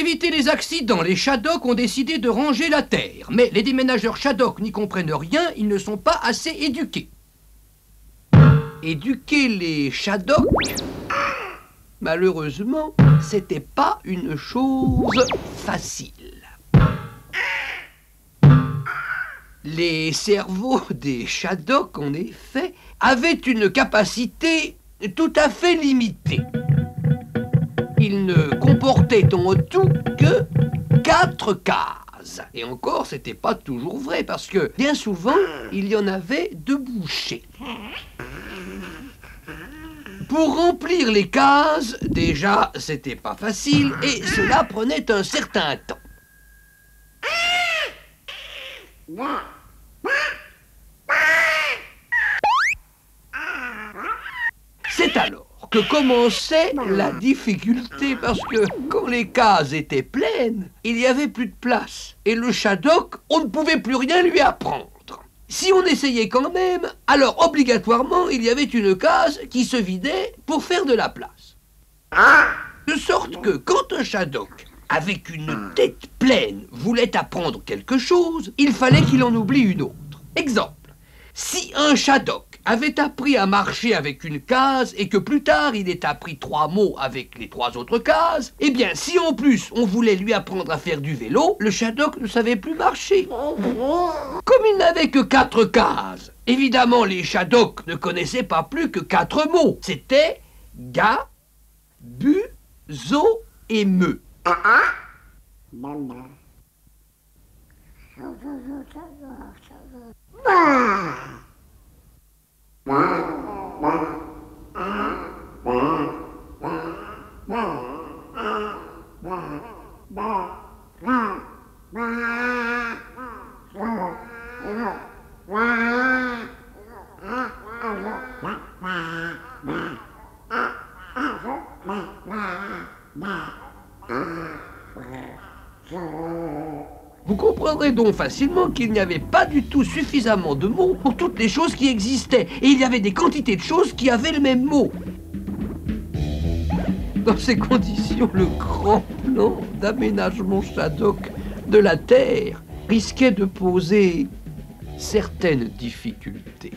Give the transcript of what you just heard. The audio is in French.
éviter les accidents, les Shadok ont décidé de ranger la terre. Mais les déménageurs Shadok n'y comprennent rien, ils ne sont pas assez éduqués. Éduquer les Shadok, malheureusement, c'était pas une chose facile. Les cerveaux des Shadok, en effet, avaient une capacité tout à fait limitée. Ils ne comportaient en tout que 4 cases. Et encore, c'était pas toujours vrai, parce que bien souvent, il y en avait de bouchées. Pour remplir les cases, déjà, c'était pas facile, et cela prenait un certain temps. C'est alors que commençait la difficulté, parce que quand les cases étaient pleines, il n'y avait plus de place. Et le Shadok, on ne pouvait plus rien lui apprendre. Si on essayait quand même, alors obligatoirement, il y avait une case qui se vidait pour faire de la place. De sorte que quand un Shadok, avec une tête pleine, voulait apprendre quelque chose, il fallait qu'il en oublie une autre. Exemple, si un Shadok avait appris à marcher avec une case et que plus tard il ait appris 3 mots avec les 3 autres cases, eh bien si en plus on voulait lui apprendre à faire du vélo, le Shadok ne savait plus marcher. Comme il n'avait que 4 cases, évidemment les Shadok ne connaissaient pas plus que 4 mots. C'était ga, bu, zo et me. Vous comprendrez donc facilement qu'il n'y avait pas du tout suffisamment de mots pour toutes les choses qui existaient. Et il y avait des quantités de choses qui avaient le même mot. Dans ces conditions, le grand plan d'aménagement Shadok de la Terre risquait de poser certaines difficultés.